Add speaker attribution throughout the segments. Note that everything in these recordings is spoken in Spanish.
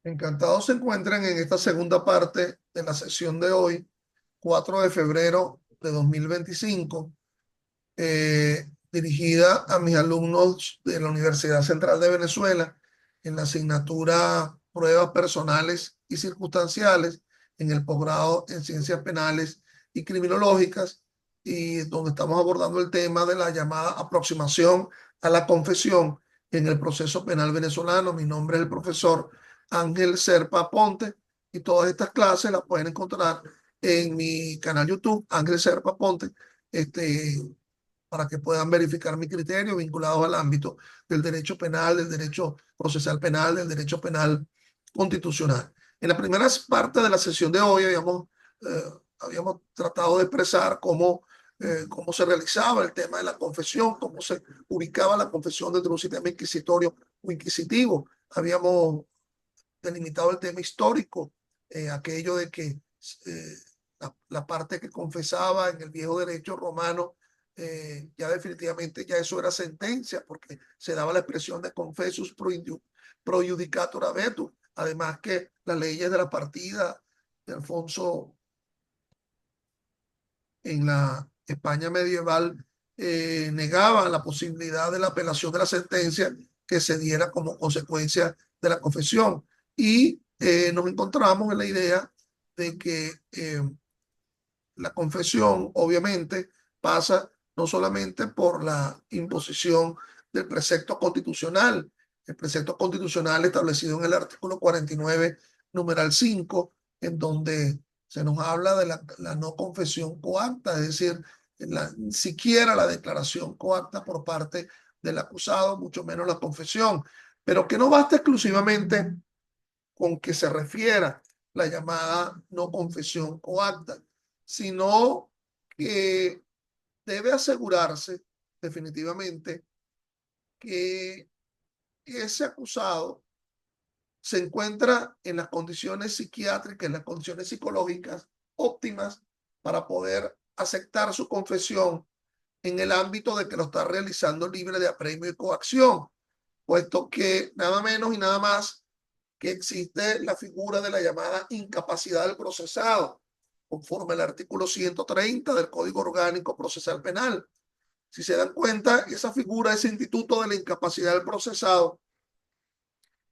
Speaker 1: Encantados se encuentran en esta segunda parte de la sesión de hoy, 4 de febrero de 2025, dirigida a mis alumnos de la Universidad Central de Venezuela en la asignatura Pruebas Personales y Circunstanciales en el posgrado en Ciencias Penales y Criminológicas, y donde estamos abordando el tema de la llamada aproximación a la confesión en el proceso penal venezolano. Mi nombre es el profesor Ángel Serpa Ponte, y todas estas clases las pueden encontrar en mi canal YouTube, Ángel Serpa Ponte, este, para que puedan verificar mi criterio vinculado al ámbito del derecho penal, del derecho procesal penal, del derecho penal constitucional. En la primera parte de la sesión de hoy eh, habíamos tratado de expresar cómo se realizaba el tema de la confesión, cómo se ubicaba la confesión dentro de un sistema inquisitorio o inquisitivo. Habíamos delimitado el tema histórico, aquello de que la parte que confesaba en el viejo derecho romano, ya definitivamente ya eso era sentencia, porque se daba la expresión de confessus pro judicatur habetur. Además que las leyes de la partida de Alfonso en la España medieval negaban la posibilidad de la apelación de la sentencia que se diera como consecuencia de la confesión. Y nos encontramos en la idea de que la confesión obviamente pasa no solamente por la imposición del precepto constitucional, el precepto constitucional establecido en el artículo 49, numeral 5, en donde se nos habla de la no confesión coacta, es decir, siquiera la declaración coacta por parte del acusado, mucho menos la confesión, pero que no basta exclusivamente con que se refiera la llamada no confesión coacta, sino que debe asegurarse definitivamente que ese acusado se encuentra en las condiciones psiquiátricas, en las condiciones psicológicas óptimas para poder aceptar su confesión en el ámbito de que lo está realizando libre de apremio y coacción, puesto que nada menos y nada más que existe la figura de la llamada incapacidad del procesado, conforme al artículo 130 del Código Orgánico Procesal Penal. Si se dan cuenta, esa figura, ese instituto de la incapacidad del procesado,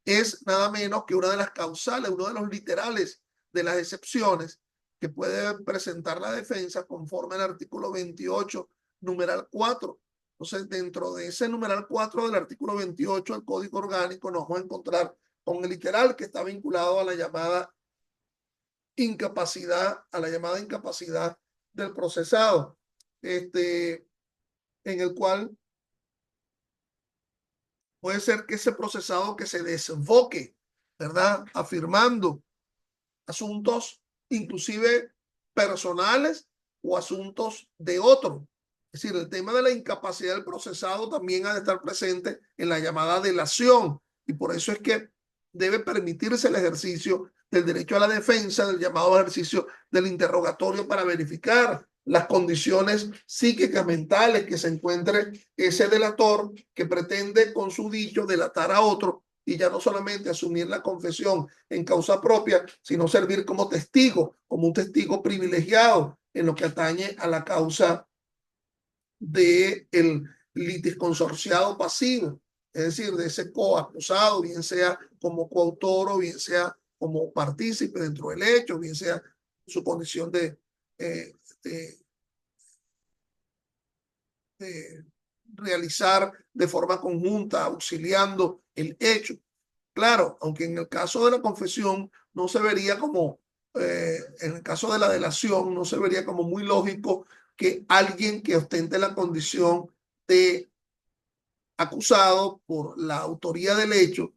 Speaker 1: es nada menos que una de las causales, uno de los literales de las excepciones que puede presentar la defensa conforme al artículo 28, numeral 4. Entonces, dentro de ese numeral 4 del artículo 28 del Código Orgánico, nos vamos a encontrar con el literal que está vinculado a la llamada incapacidad del procesado, en el cual puede ser que ese procesado que se desenfoque, ¿verdad? Afirmando asuntos inclusive personales o asuntos de otro. Es decir, el tema de la incapacidad del procesado también ha de estar presente en la llamada delación, y por eso es que debe permitirse el ejercicio del derecho a la defensa, del llamado ejercicio del interrogatorio para verificar las condiciones psíquicas, mentales que se encuentre ese delator que pretende con su dicho delatar a otro, y ya no solamente asumir la confesión en causa propia, sino servir como testigo, como un testigo privilegiado en lo que atañe a la causa del litisconsorciado pasivo, es decir, de ese coacusado, bien sea como coautor o bien sea como partícipe dentro del hecho, bien sea su condición eh, de, de realizar de forma conjunta, auxiliando el hecho. Claro, aunque en el caso de la confesión no se vería como, en el caso de la delación, no se vería como muy lógico que alguien que ostente la condición de acusado por la autoría del hecho,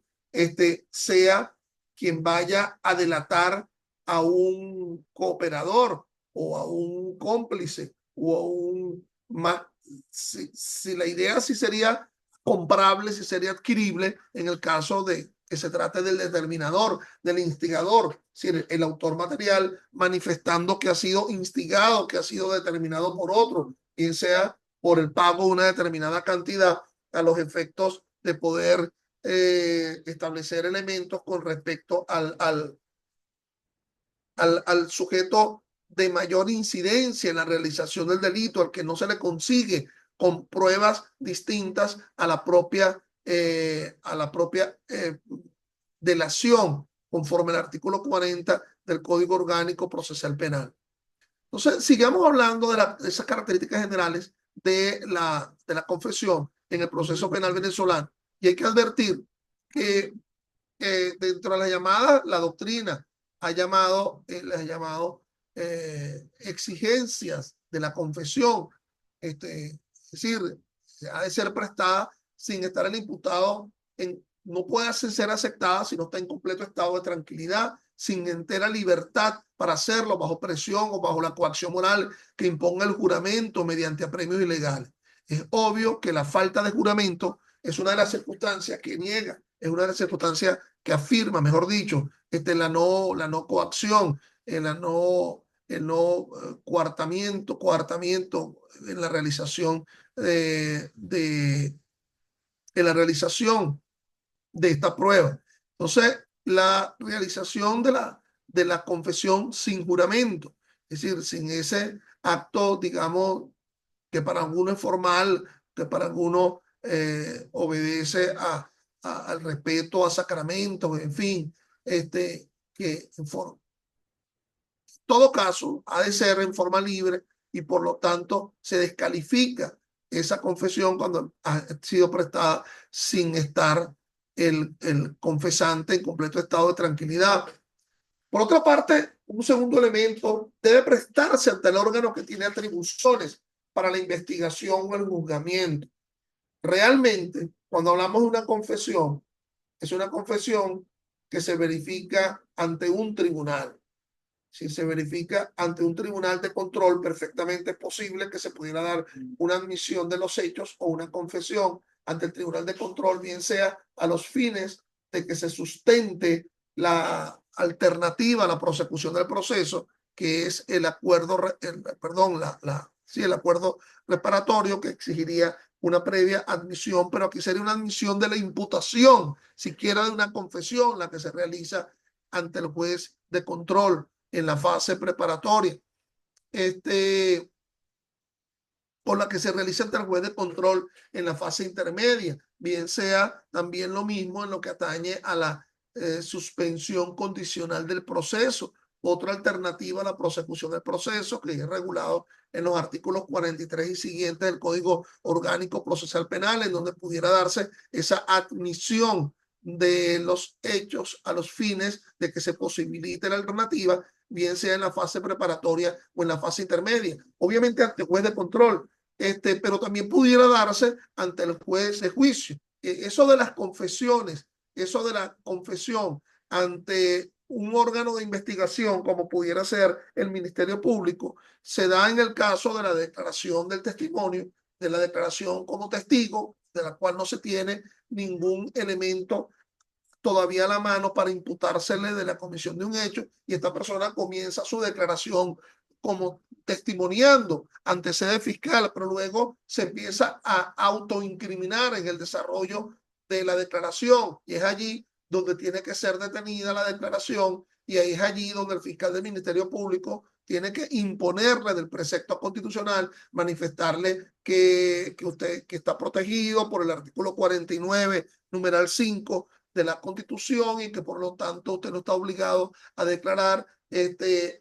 Speaker 1: sea quien vaya a delatar a un cooperador o a un cómplice o a un más. Si la idea sí sería comprable, si sería adquirible en el caso de que se trate del determinador, del instigador, si el autor material manifestando que ha sido instigado, que ha sido determinado por otro, bien sea por el pago de una determinada cantidad a los efectos de poder establecer elementos con respecto al sujeto de mayor incidencia en la realización del delito, al que no se le consigue con pruebas distintas a la propia delación, conforme al artículo 40 del Código Orgánico Procesal Penal. Entonces, sigamos hablando de esas características generales de la confesión en el proceso penal venezolano. Y hay que advertir que dentro de la doctrina les ha llamado exigencias de la confesión, es decir, ha de ser prestada sin estar el imputado no puede ser aceptada si no está en completo estado de tranquilidad, sin entera libertad para hacerlo bajo presión o bajo la coacción moral que imponga el juramento mediante apremios ilegales. Es obvio que la falta de juramento es una de las circunstancias que niega, es una de las circunstancias que afirma, mejor dicho, la no coacción, el no coartamiento en la realización en la realización de esta prueba. Entonces, la realización de la confesión sin juramento, es decir, sin ese acto, digamos, que para algunos es formal, que para algunos obedece al respeto a sacramentos, en fin, que en todo caso ha de ser en forma libre y por lo tanto se descalifica esa confesión cuando ha sido prestada sin estar el confesante en completo estado de tranquilidad. Por otra parte, un segundo elemento debe prestarse ante el órgano que tiene atribuciones para la investigación o el juzgamiento. Realmente, cuando hablamos de una confesión, es una confesión que se verifica ante un tribunal. Si se verifica ante un tribunal de control, perfectamente es posible que se pudiera dar una admisión de los hechos o una confesión ante el tribunal de control, bien sea a los fines de que se sustente la alternativa a la prosecución del proceso, que es el acuerdo, el acuerdo reparatorio que exigiría una previa admisión, pero aquí sería una admisión de la imputación, siquiera de una confesión, la que se realiza ante el juez de control en la fase preparatoria, por la que se realiza ante el juez de control en la fase intermedia, bien sea también lo mismo en lo que atañe a la suspensión condicional del proceso, otra alternativa a la prosecución del proceso que es regulado en los artículos 43 y siguientes del Código Orgánico Procesal Penal, en donde pudiera darse esa admisión de los hechos a los fines de que se posibilite la alternativa, bien sea en la fase preparatoria o en la fase intermedia. Obviamente ante el juez de control, pero también pudiera darse ante el juez de juicio. Eso de las confesiones, eso de la confesión ante un órgano de investigación como pudiera ser el Ministerio Público, se da en el caso de la declaración del testimonio, de la declaración como testigo, de la cual no se tiene ningún elemento todavía a la mano para imputársele de la comisión de un hecho, y esta persona comienza su declaración como testimoniando ante sede fiscal, pero luego se empieza a autoincriminar en el desarrollo de la declaración, y es allí donde tiene que ser detenida la declaración, y ahí es allí donde el fiscal del Ministerio Público tiene que imponerle del precepto constitucional, manifestarle que usted que está protegido por el artículo 49, numeral 5 de la Constitución, y que por lo tanto usted no está obligado a declarar.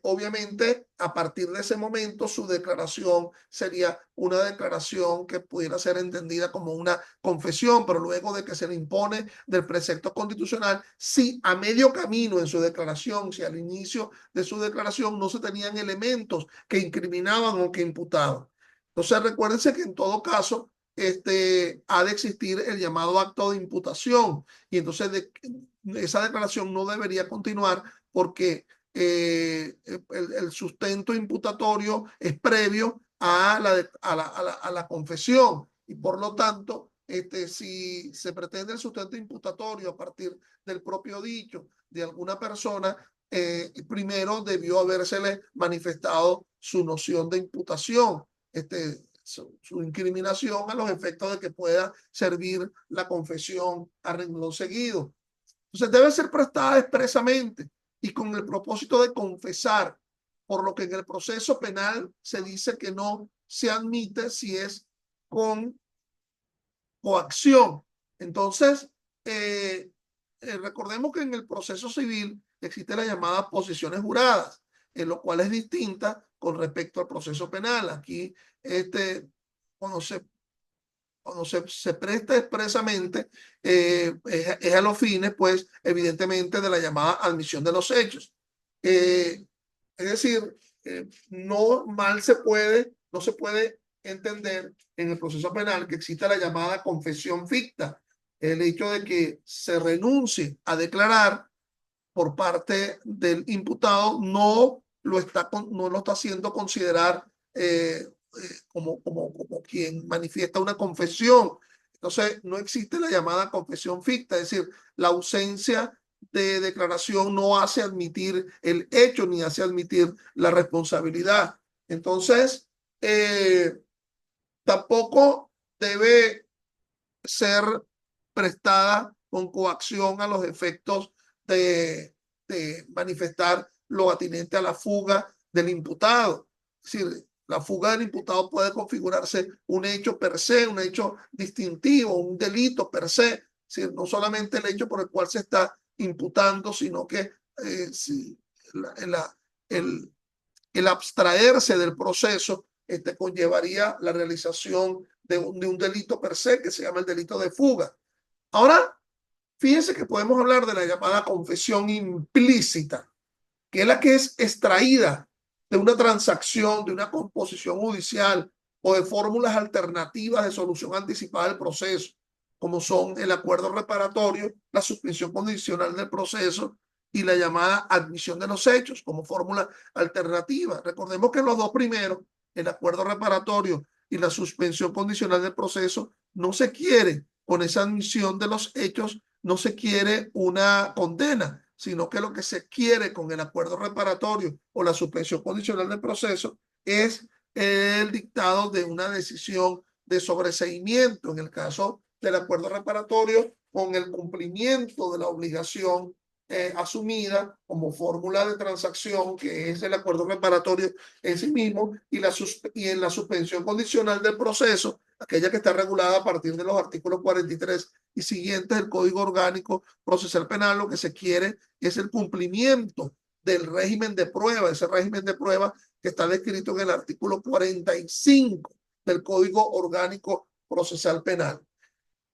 Speaker 1: Obviamente, a partir de ese momento, su declaración sería una declaración que pudiera ser entendida como una confesión, pero luego de que se le impone del precepto constitucional, si a medio camino en su declaración, si al inicio de su declaración no se tenían elementos que incriminaban o que imputaban. Entonces, recuérdense que en todo caso, ha de existir el llamado acto de imputación, y entonces esa declaración no debería continuar porque el sustento imputatorio es previo a la confesión, y por lo tanto, si se pretende el sustento imputatorio a partir del propio dicho de alguna persona, primero debió habérsele manifestado su noción de imputación. su incriminación a los efectos de que pueda servir la confesión a renglón seguido. Entonces debe ser prestada expresamente y con el propósito de confesar, por lo que en el proceso penal se dice que no se admite si es con coacción. Entonces, recordemos que en el proceso civil existe la llamada posiciones juradas, en lo cual es distinta con respecto al proceso penal. Aquí, cuando se presta expresamente, es a los fines, pues, evidentemente, de la llamada admisión de los hechos. Es decir, no se puede entender en el proceso penal que exista la llamada confesión ficta, el hecho de que se renuncie a declarar por parte del imputado no lo está haciendo considerar como quien manifiesta una confesión. Entonces, no existe la llamada confesión ficta, es decir, la ausencia de declaración no hace admitir el hecho ni hace admitir la responsabilidad. Entonces, tampoco debe ser prestada con coacción a los efectos de manifestar lo atinente a la fuga del imputado. Es decir, la fuga del imputado puede configurarse un hecho per se, un hecho distintivo, un delito per se. Es decir, no solamente el hecho por el cual se está imputando, sino que si el abstraerse del proceso conllevaría la realización de un delito per se, que se llama el delito de fuga. Ahora, fíjense que podemos hablar de la llamada confesión implícita, que es la que es extraída de una transacción, de una composición judicial o de fórmulas alternativas de solución anticipada del proceso, como son el acuerdo reparatorio, la suspensión condicional del proceso y la llamada admisión de los hechos como fórmula alternativa. Recordemos que los dos primeros, el acuerdo reparatorio y la suspensión condicional del proceso, no se quiere con esa admisión de los hechos, no se quiere una condena, sino que lo que se quiere con el acuerdo reparatorio o la suspensión condicional del proceso es el dictado de una decisión de sobreseimiento, en el caso del acuerdo reparatorio, con el cumplimiento de la obligación asumida como fórmula de transacción, que es el acuerdo reparatorio en sí mismo, y en la suspensión condicional del proceso, aquella que está regulada a partir de los artículos 43 y siguientes del Código Orgánico Procesal Penal. Lo que se quiere es el cumplimiento del régimen de prueba, ese régimen de prueba que está descrito en el artículo 45 del Código Orgánico Procesal Penal.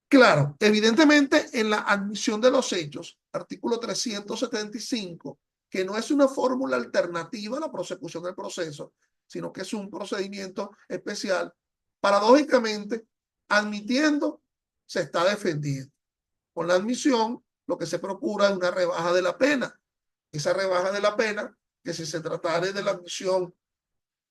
Speaker 1: Claro, evidentemente en la admisión de los hechos, artículo 375, que no es una fórmula alternativa a la prosecución del proceso, sino que es un procedimiento especial, paradójicamente, admitiendo, se está defendiendo. Con la admisión, lo que se procura es una rebaja de la pena. Esa rebaja de la pena, que si se tratara de la admisión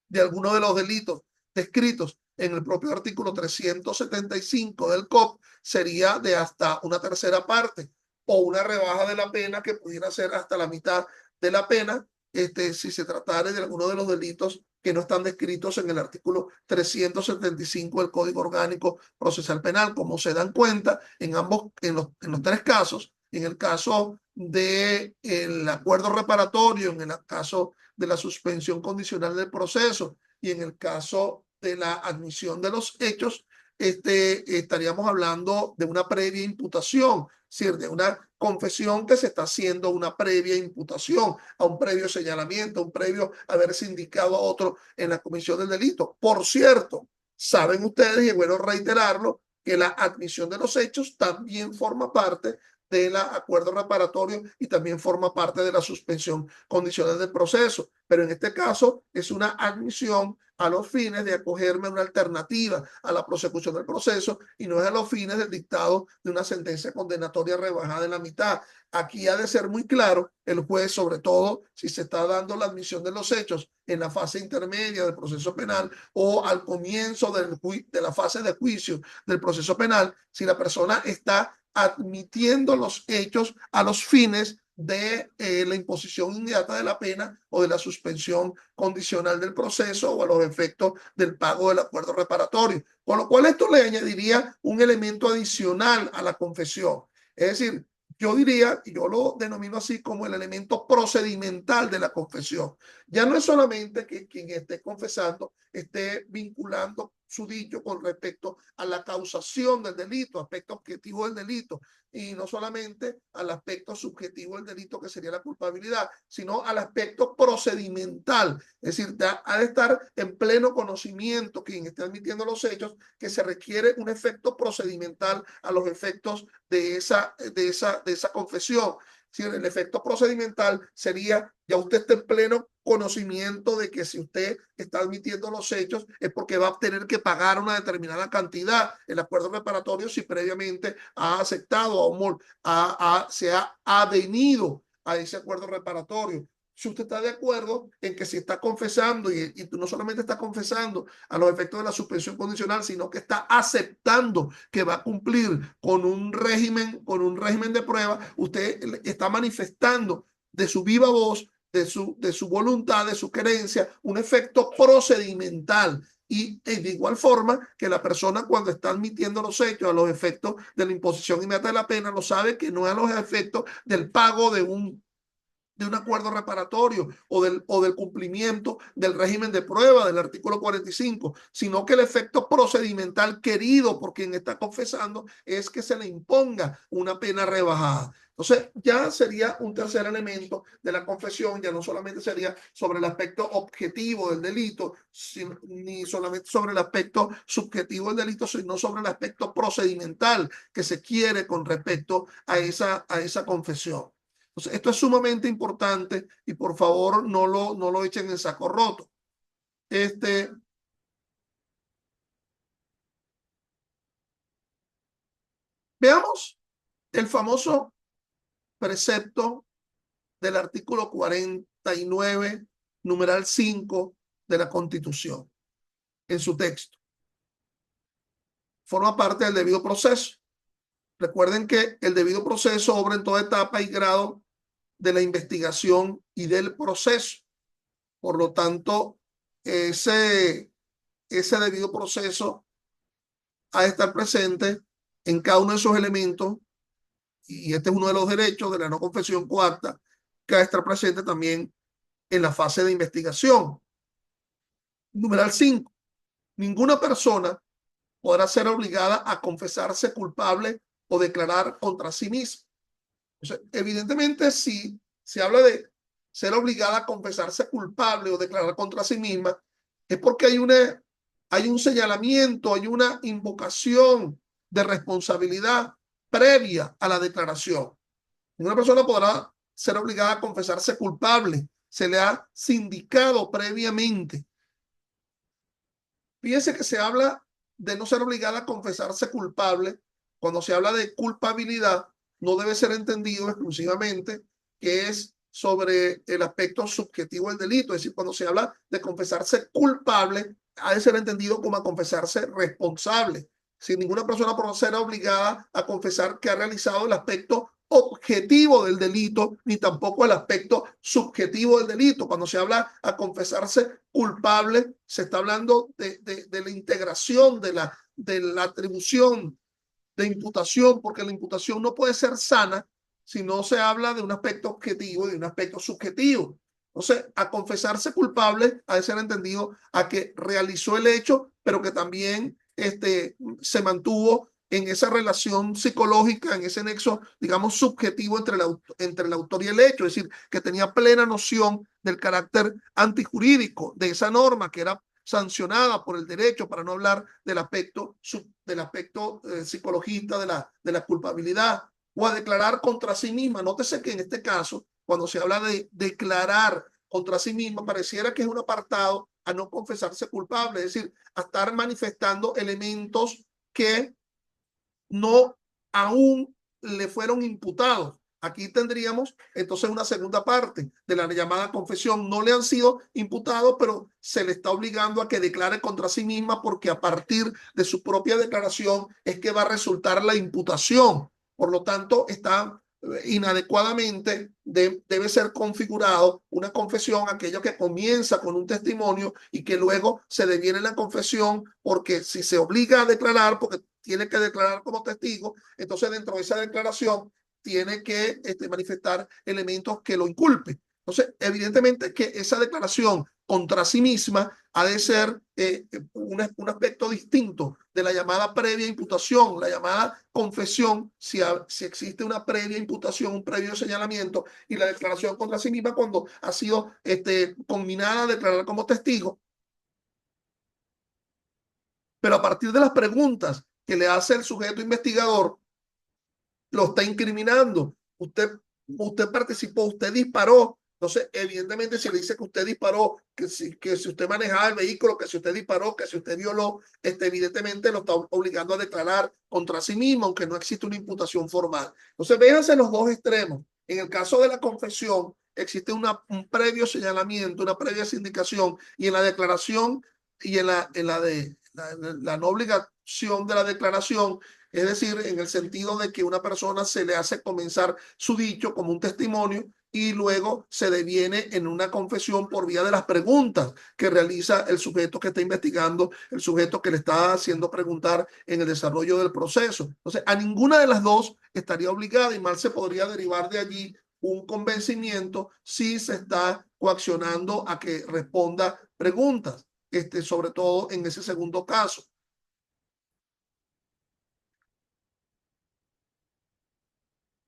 Speaker 1: de alguno de los delitos descritos en el propio artículo 375 del COP, sería de hasta una tercera parte o una rebaja de la pena que pudiera ser hasta la mitad de la pena, si se tratara de alguno de los delitos que no están descritos en el artículo 375 del Código Orgánico Procesal Penal. Como se dan cuenta, en los tres casos, en el caso del acuerdo reparatorio, en el caso de la suspensión condicional del proceso y en el caso de la admisión de los hechos, estaríamos hablando de una previa imputación, es decir, de una confesión que se está haciendo una previa imputación, a un previo señalamiento, a un previo haberse indicado a otro en la comisión del delito. Por cierto, saben ustedes, y es bueno reiterarlo, que la admisión de los hechos también forma parte del acuerdo reparatorio y también forma parte de la suspensión condicional del proceso. Pero en este caso es una admisión a los fines de acogerme a una alternativa a la prosecución del proceso y no es a los fines del dictado de una sentencia condenatoria rebajada en la mitad. Aquí ha de ser muy claro el juez, sobre todo si se está dando la admisión de los hechos en la fase intermedia del proceso penal o al comienzo de la fase de juicio del proceso penal, si la persona está admitiendo los hechos a los fines de la imposición inmediata de la pena o de la suspensión condicional del proceso o a los efectos del pago del acuerdo reparatorio. Con lo cual esto le añadiría un elemento adicional a la confesión. Es decir, yo diría, y yo lo denomino así como el elemento procedimental de la confesión. Ya no es solamente que quien esté confesando esté vinculando su dicho con respecto a la causación del delito, aspecto objetivo del delito, y no solamente al aspecto subjetivo del delito, que sería la culpabilidad, sino al aspecto procedimental. Es decir, ha de estar en pleno conocimiento quien esté admitiendo los hechos, que se requiere un efecto procedimental a los efectos de esa confesión. Si el efecto procedimental sería, ya usted está en pleno conocimiento de que si usted está admitiendo los hechos es porque va a tener que pagar una determinada cantidad. El acuerdo reparatorio, si previamente ha aceptado o se ha adherido a ese acuerdo reparatorio. Si usted está de acuerdo en que si está confesando y no solamente está confesando a los efectos de la suspensión condicional, sino que está aceptando que va a cumplir con un régimen de prueba, usted está manifestando de su viva voz, de su voluntad, de su querencia, un efecto procedimental. Y de igual forma que la persona cuando está admitiendo los hechos a los efectos de la imposición inmediata de la pena, lo sabe que no es a los efectos del pago de un acuerdo reparatorio o del cumplimiento del régimen de prueba del artículo 45, sino que el efecto procedimental querido por quien está confesando es que se le imponga una pena rebajada. Entonces, ya sería un tercer elemento de la confesión, ya no solamente sería sobre el aspecto objetivo del delito, ni solamente sobre el aspecto subjetivo del delito, sino sobre el aspecto procedimental que se quiere con respecto a esa confesión. Entonces, esto es sumamente importante y por favor no lo echen en saco roto. Veamos el famoso precepto del artículo 49, numeral 5 de la Constitución en su texto. Forma parte del debido proceso. Recuerden que el debido proceso obra en toda etapa y grado de la investigación y del proceso. Por lo tanto, ese debido proceso ha de estar presente en cada uno de esos elementos, y este es uno de los derechos de la no confesión coacta, que ha de estar presente también en la fase de investigación. Numeral 5. Ninguna persona podrá ser obligada a confesarse culpable o declarar contra sí misma. O sea, evidentemente, si se habla de ser obligada a confesarse culpable o declarar contra sí misma, es porque hay un señalamiento, hay una invocación de responsabilidad previa a la declaración. Una persona podrá ser obligada a confesarse culpable, se le ha sindicado previamente. Fíjense que se habla de no ser obligada a confesarse culpable. Cuando se habla de culpabilidad, no debe ser entendido exclusivamente que es sobre el aspecto subjetivo del delito. Es decir, cuando se habla de confesarse culpable, ha de ser entendido como a confesarse responsable. Si ninguna persona puede ser obligada a confesar que ha realizado el aspecto objetivo del delito, ni tampoco el aspecto subjetivo del delito. Cuando se habla a confesarse culpable, se está hablando de la integración de la atribución de imputación, porque la imputación no puede ser sana si no se habla de un aspecto objetivo y de un aspecto subjetivo. Entonces, a confesarse culpable ha de ser entendido a que realizó el hecho, pero que también se mantuvo en esa relación psicológica, en ese nexo, digamos, subjetivo entre el autor y el hecho, es decir, que tenía plena noción del carácter antijurídico de esa norma que era sancionada por el derecho, para no hablar del aspecto psicologista de la culpabilidad, o a declarar contra sí misma. Nótese que en este caso, cuando se habla de declarar contra sí misma, pareciera que es un apartado a no confesarse culpable, es decir, a estar manifestando elementos que no aún le fueron imputados. Aquí tendríamos entonces una segunda parte de la llamada confesión. No le han sido imputados, pero se le está obligando a que declare contra sí misma, porque a partir de su propia declaración es que va a resultar la imputación. Por lo tanto, está inadecuadamente debe ser configurado una confesión, aquello que comienza con un testimonio y que luego se deviene en la confesión, porque si se obliga a declarar, porque tiene que declarar como testigo, entonces dentro de esa declaración tiene que manifestar elementos que lo inculpen. Entonces, evidentemente que esa declaración contra sí misma ha de ser un aspecto distinto de la llamada previa imputación, la llamada confesión, si existe una previa imputación, un previo señalamiento, y la declaración contra sí misma cuando ha sido combinada a declarar como testigo. Pero a partir de las preguntas que le hace el sujeto investigador, lo está incriminando. Usted participó, usted disparó. Entonces, evidentemente, si le dice que usted disparó, que si usted manejaba el vehículo, que si usted disparó, que si usted violó, evidentemente lo está obligando a declarar contra sí mismo, aunque no existe una imputación formal. Entonces, véanse los dos extremos. En el caso de la confesión, existe un previo señalamiento, una previa sindicación, y en la declaración y en la no obligación de la declaración, es decir, en el sentido de que una persona se le hace comenzar su dicho como un testimonio y luego se deviene en una confesión por vía de las preguntas que realiza el sujeto que está investigando, el sujeto que le está haciendo preguntar en el desarrollo del proceso. Entonces, a ninguna de las dos estaría obligada y mal se podría derivar de allí un convencimiento si se está coaccionando a que responda preguntas, sobre todo en ese segundo caso.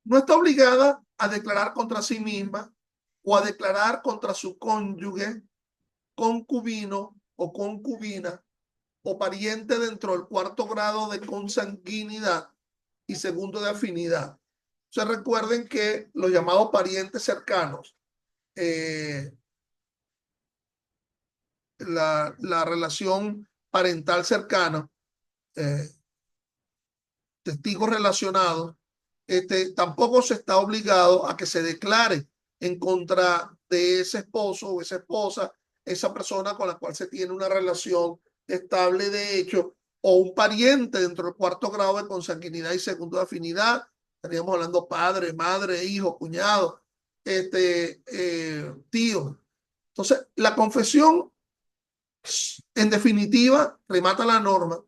Speaker 1: No está obligada a declarar contra sí misma o a declarar contra su cónyuge, concubino o concubina o pariente dentro del cuarto grado de consanguinidad y segundo de afinidad. Se recuerden que los llamados parientes cercanos, la relación parental cercana, testigos relacionados, tampoco se está obligado a que se declare en contra de ese esposo o esa esposa, esa persona con la cual se tiene una relación estable de hecho, o un pariente dentro del cuarto grado de consanguinidad y segundo de afinidad. Estaríamos hablando padre, madre, hijo, cuñado, tío. Entonces, la confesión, en definitiva, remata la norma.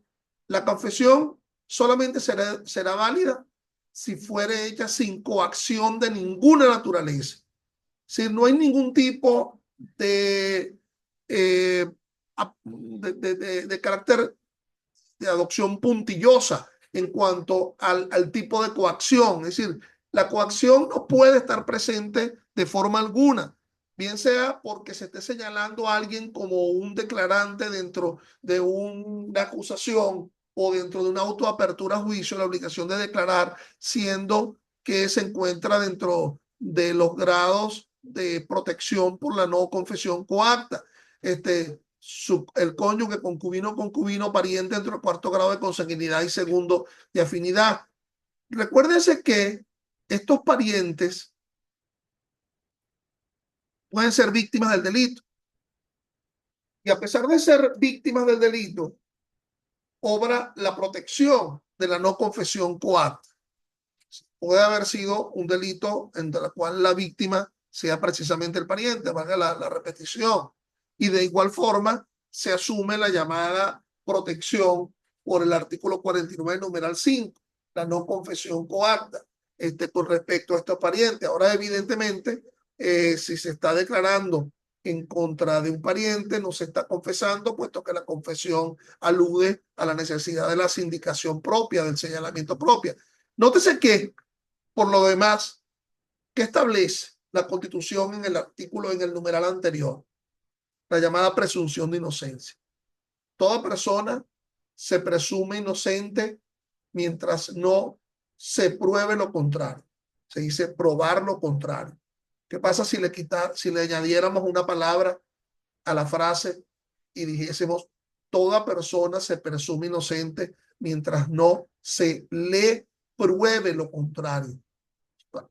Speaker 1: La confesión solamente será válida si fuere hecha sin coacción de ninguna naturaleza. Si no hay ningún tipo de carácter de adopción puntillosa en cuanto al tipo de coacción. Es decir, la coacción no puede estar presente de forma alguna, bien sea porque se esté señalando a alguien como un declarante dentro de una acusación o dentro de una autoapertura a juicio, la obligación de declarar, siendo que se encuentra dentro de los grados de protección por la no confesión coacta. El cónyuge, concubino, concubino, pariente dentro del cuarto grado de consanguinidad y segundo de afinidad. Recuérdense que estos parientes pueden ser víctimas del delito. Y a pesar de ser víctimas del delito, obra la protección de la no confesión coacta. Puede haber sido un delito en el cual la víctima sea precisamente el pariente, valga la repetición. Y de igual forma se asume la llamada protección por el artículo 49, numeral 5, la no confesión coacta, con respecto a estos parientes. Ahora, evidentemente, si se está declarando en contra de un pariente, no se está confesando, puesto que la confesión alude a la necesidad de la sindicación propia, del señalamiento propia. Nótese que, por lo demás, ¿qué establece la Constitución en el artículo, en el numeral anterior? La llamada presunción de inocencia. Toda persona se presume inocente mientras no se pruebe lo contrario. Se dice probar lo contrario. ¿Qué pasa si le añadiéramos una palabra a la frase y dijésemos toda persona se presume inocente mientras no se le pruebe lo contrario?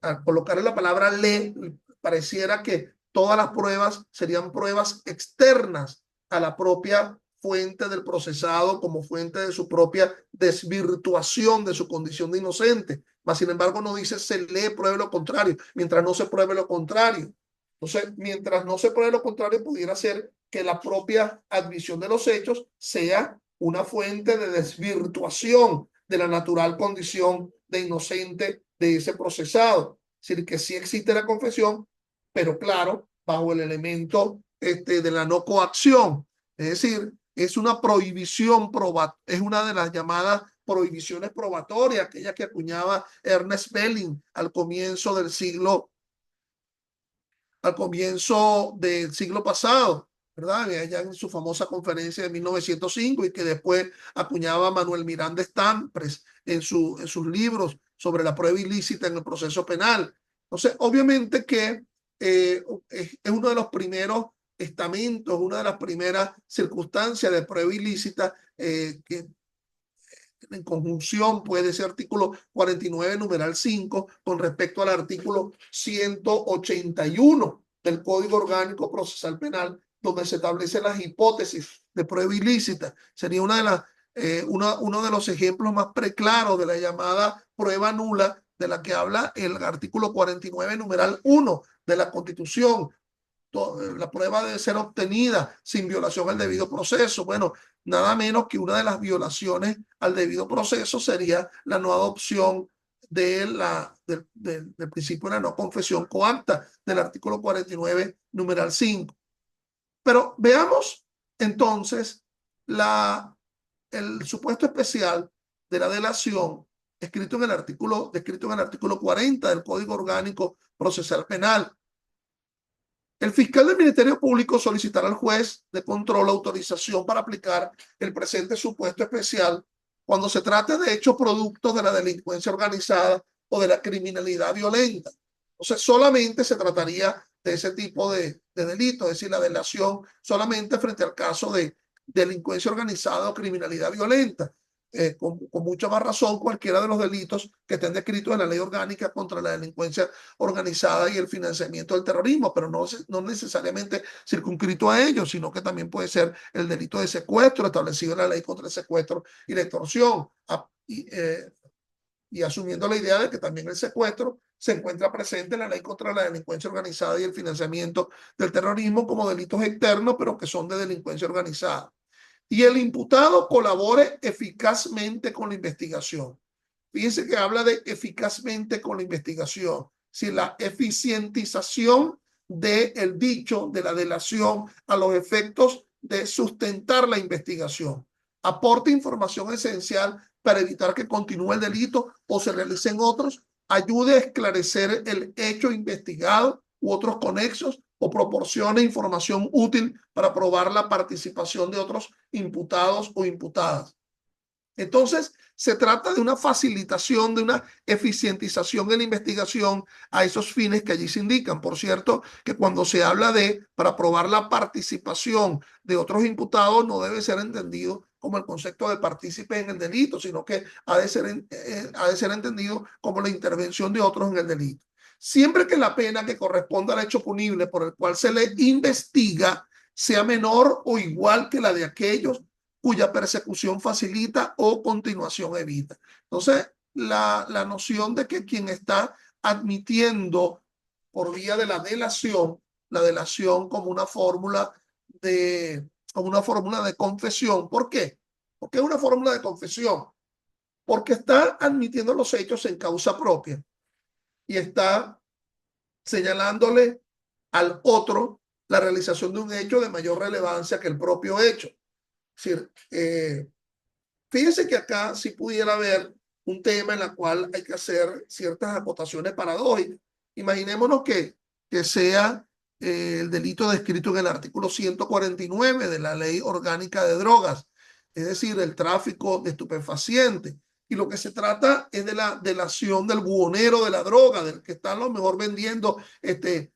Speaker 1: Al colocar la palabra le, pareciera que todas las pruebas serían pruebas externas a la propia fuente del procesado, como fuente de su propia desvirtuación de su condición de inocente. Mas, sin embargo, no dice se le pruebe lo contrario, mientras no se pruebe lo contrario. Entonces, mientras no se pruebe lo contrario, pudiera ser que la propia admisión de los hechos sea una fuente de desvirtuación de la natural condición de inocente de ese procesado. Es decir, que sí existe la confesión, pero claro, bajo el elemento de la no coacción. Es decir, es una prohibición, es una de las llamadas prohibiciones probatorias, aquella que acuñaba Ernest Belling al comienzo del siglo pasado, ¿verdad? Allá en su famosa conferencia de 1905 y que después acuñaba Manuel Miranda Estampres en sus libros sobre la prueba ilícita en el proceso penal. Entonces, obviamente que es uno de los primeros estamentos, una de las primeras circunstancias de prueba ilícita que en conjunción puede ser artículo 49, numeral 5, con respecto al artículo 181 del Código Orgánico Procesal Penal, donde se establecen las hipótesis de prueba ilícita. Sería uno de los ejemplos más preclaros de la llamada prueba nula, de la que habla el artículo 49, numeral 1 de la Constitución. La prueba debe ser obtenida sin violación al debido proceso. Bueno, nada menos que una de las violaciones al debido proceso sería la no adopción del principio de la no confesión coacta del artículo 49, numeral 5. Pero veamos entonces el supuesto especial de la delación descrito en el artículo 40 del Código Orgánico Procesal Penal. El fiscal del Ministerio Público solicitará al juez de control autorización para aplicar el presente supuesto especial cuando se trate de hechos productos de la delincuencia organizada o de la criminalidad violenta. Entonces, solamente se trataría de ese tipo de delito, es decir, la delación solamente frente al caso de delincuencia organizada o criminalidad violenta. Con mucha más razón cualquiera de los delitos que estén descritos en la ley orgánica contra la delincuencia organizada y el financiamiento del terrorismo, pero no necesariamente circunscrito a ellos, sino que también puede ser el delito de secuestro establecido en la ley contra el secuestro y la extorsión, y asumiendo la idea de que también el secuestro se encuentra presente en la ley contra la delincuencia organizada y el financiamiento del terrorismo como delitos externos, pero que son de delincuencia organizada. Y el imputado colabore eficazmente con la investigación. Fíjense que habla de eficazmente con la investigación. Si la eficientización del dicho, de la delación, a los efectos de sustentar la investigación. Aporte información esencial para evitar que continúe el delito o se realicen otros. Ayude a esclarecer el hecho investigado u otros conexos o proporcione información útil para probar la participación de otros imputados o imputadas. Entonces, se trata de una facilitación, de una eficientización en la investigación a esos fines que allí se indican. Por cierto, que cuando se habla para probar la participación de otros imputados, no debe ser entendido como el concepto de partícipe en el delito, sino que ha de ser entendido como la intervención de otros en el delito. Siempre que la pena que corresponda al hecho punible por el cual se le investiga sea menor o igual que la de aquellos cuya persecución facilita o continuación evita. Entonces, la noción de que quien está admitiendo por vía de la delación como una fórmula de confesión. ¿Por qué? Porque es una fórmula de confesión. Porque está admitiendo los hechos en causa propia y está señalándole al otro la realización de un hecho de mayor relevancia que el propio hecho. Es decir, fíjense que acá sí pudiera haber un tema en el cual hay que hacer ciertas acotaciones paradójicas. Imaginémonos que sea el delito descrito en el artículo 149 de la Ley Orgánica de Drogas, es decir, el tráfico de estupefacientes. Y lo que se trata es de la delación del buhonero de la droga, del que está a lo mejor vendiendo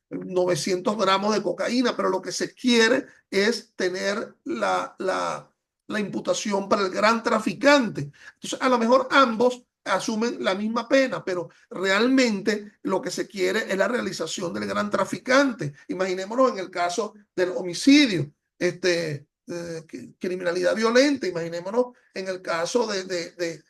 Speaker 1: 900 gramos de cocaína, pero lo que se quiere es tener la imputación para el gran traficante. Entonces, a lo mejor ambos asumen la misma pena, pero realmente lo que se quiere es la realización del gran traficante. Imaginémonos en el caso del homicidio. criminalidad violenta. Imaginémonos en el caso de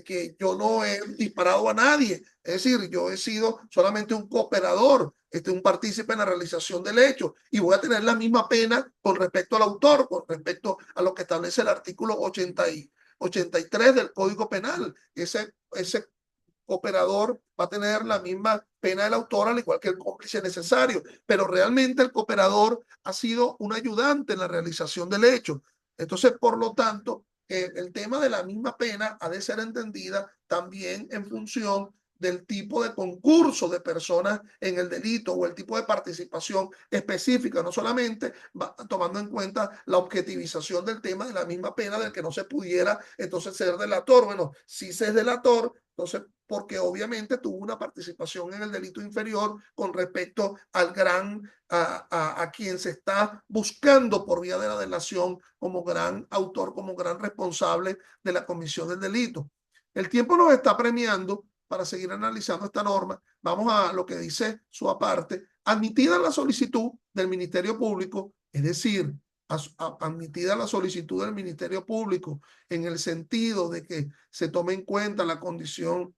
Speaker 1: que yo no he disparado a nadie, es decir, yo he sido solamente un cooperador, un partícipe en la realización del hecho, y voy a tener la misma pena con respecto al autor, con respecto a lo que establece el artículo 83 del Código Penal. Ese cooperador va a tener la misma pena del autor, al igual que el cómplice necesario, pero realmente el cooperador ha sido un ayudante en la realización del hecho. Entonces, por lo tanto, el tema de la misma pena ha de ser entendida también en función del tipo de concurso de personas en el delito o el tipo de participación específica, no solamente tomando en cuenta la objetivización del tema de la misma pena del que no se pudiera entonces ser delator. Bueno, si se es delator, entonces porque obviamente tuvo una participación en el delito inferior con respecto al a quien se está buscando por vía de la delación como gran autor, como gran responsable de la comisión del delito. El tiempo nos está premiando para seguir analizando esta norma. Vamos a lo que dice su aparte. Admitida la solicitud del Ministerio Público, es decir, admitida la solicitud del Ministerio Público en el sentido de que se tome en cuenta la condición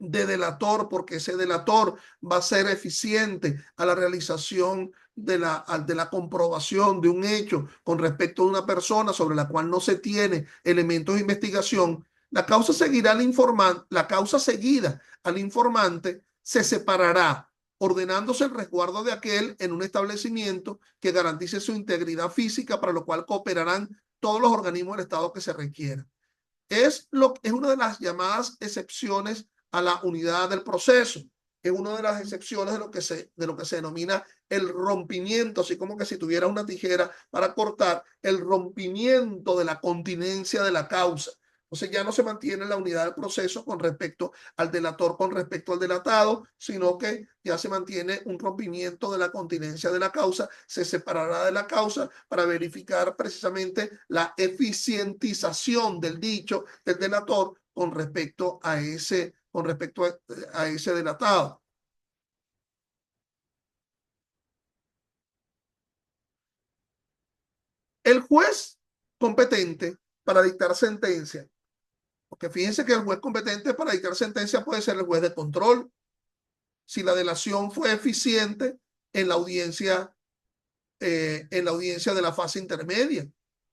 Speaker 1: de delator, porque ese delator va a ser eficiente a la realización de la comprobación de un hecho con respecto a una persona sobre la cual no se tiene elementos de investigación. La causa seguirá al informante, la causa seguida al informante se separará, ordenándose el resguardo de aquel en un establecimiento que garantice su integridad física, para lo cual cooperarán todos los organismos del Estado que se requieran. Es una de las llamadas excepciones a la unidad del proceso. Es una de las excepciones de lo que se denomina el rompimiento, así como que si tuviera una tijera para cortar, el rompimiento de la continencia de la causa. Entonces ya no se mantiene la unidad del proceso con respecto al delator, con respecto al delatado, sino que ya se mantiene un rompimiento de la continencia de la causa, se separará de la causa para verificar precisamente la eficientización del dicho del delator con respecto a ese delatado. El juez competente para dictar sentencia, porque fíjense que el juez competente para dictar sentencia puede ser el juez de control, si la delación fue eficiente en la audiencia, de la fase intermedia,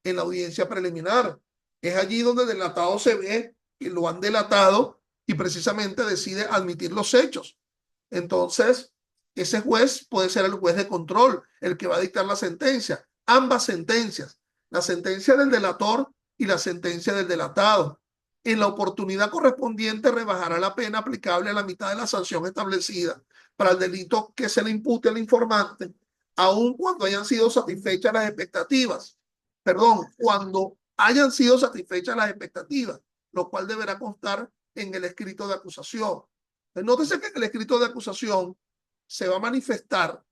Speaker 1: en la audiencia preliminar. Es allí donde el delatado se ve que lo han delatado y precisamente decide admitir los hechos. Entonces, ese juez puede ser el juez de control, el que va a dictar la sentencia. Ambas sentencias, la sentencia del delator y la sentencia del delatado. En la oportunidad correspondiente rebajará la pena aplicable a la mitad de la sanción establecida para el delito que se le impute al informante, aun cuando hayan sido satisfechas las expectativas. Perdón, cuando hayan sido satisfechas las expectativas, lo cual deberá constar en el escrito de acusación. Nótese que en el escrito de acusación se va a manifestar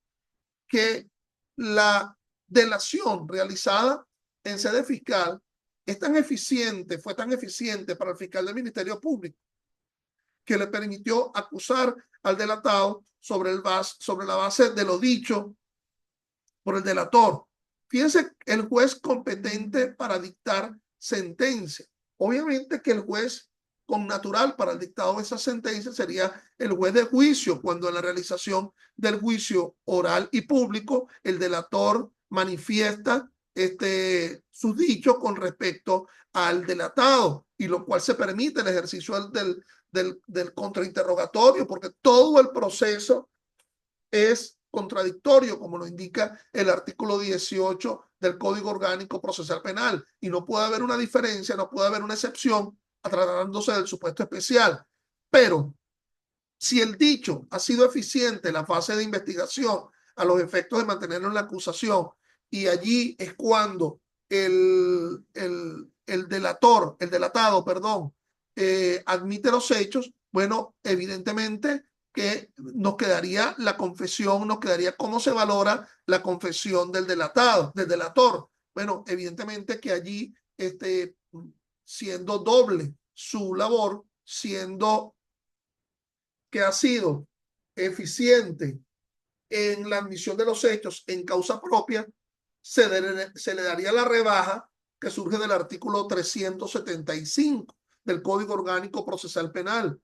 Speaker 1: que la delación realizada en sede fiscal es tan eficiente, fue tan eficiente para el fiscal del Ministerio Público, que le permitió acusar al delatado sobre la base de lo dicho por el delator. Fíjense, el juez competente para dictar sentencia. Obviamente que el juez con natural para el dictado de esa sentencia sería el juez de juicio, cuando en la realización del juicio oral y público el delator manifiesta sus dichos con respecto al delatado, y lo cual se permite el ejercicio del contrainterrogatorio, porque todo el proceso es contradictorio, como lo indica el artículo 18 del Código Orgánico Procesal Penal, y no puede haber una diferencia, no puede haber una excepción tratándose del supuesto especial. Pero si el dicho ha sido eficiente en la fase de investigación a los efectos de mantenerlo en la acusación, y allí es cuando el delatado, perdón, admite los hechos, bueno, evidentemente que nos quedaría la confesión, nos quedaría cómo se valora la confesión del delator. Bueno, evidentemente que allí, siendo doble su labor, siendo que ha sido eficiente en la admisión de los hechos en causa propia, se le daría la rebaja que surge del artículo 375 del Código Orgánico Procesal Penal.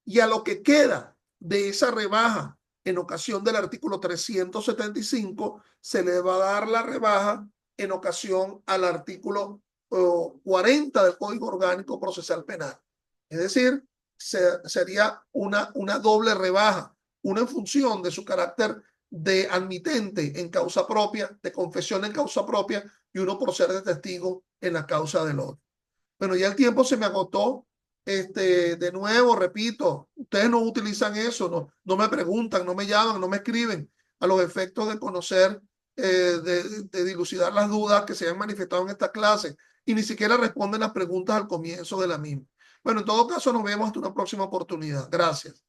Speaker 1: Y a lo que queda de esa rebaja en ocasión del artículo 375, se le va a dar la rebaja en ocasión al artículo 40 del Código Orgánico Procesal Penal. Es decir, sería una doble rebaja, una en función de su carácter de admitente en causa propia, de confesión en causa propia, y uno por ser de testigo en la causa del otro. Bueno, ya el tiempo se me agotó. De nuevo, repito, ustedes no utilizan eso, no me preguntan, no me llaman, no me escriben a los efectos de conocer, de dilucidar las dudas que se han manifestado en esta clase y ni siquiera responden las preguntas al comienzo de la misma. Bueno, en todo caso, nos vemos hasta una próxima oportunidad. Gracias.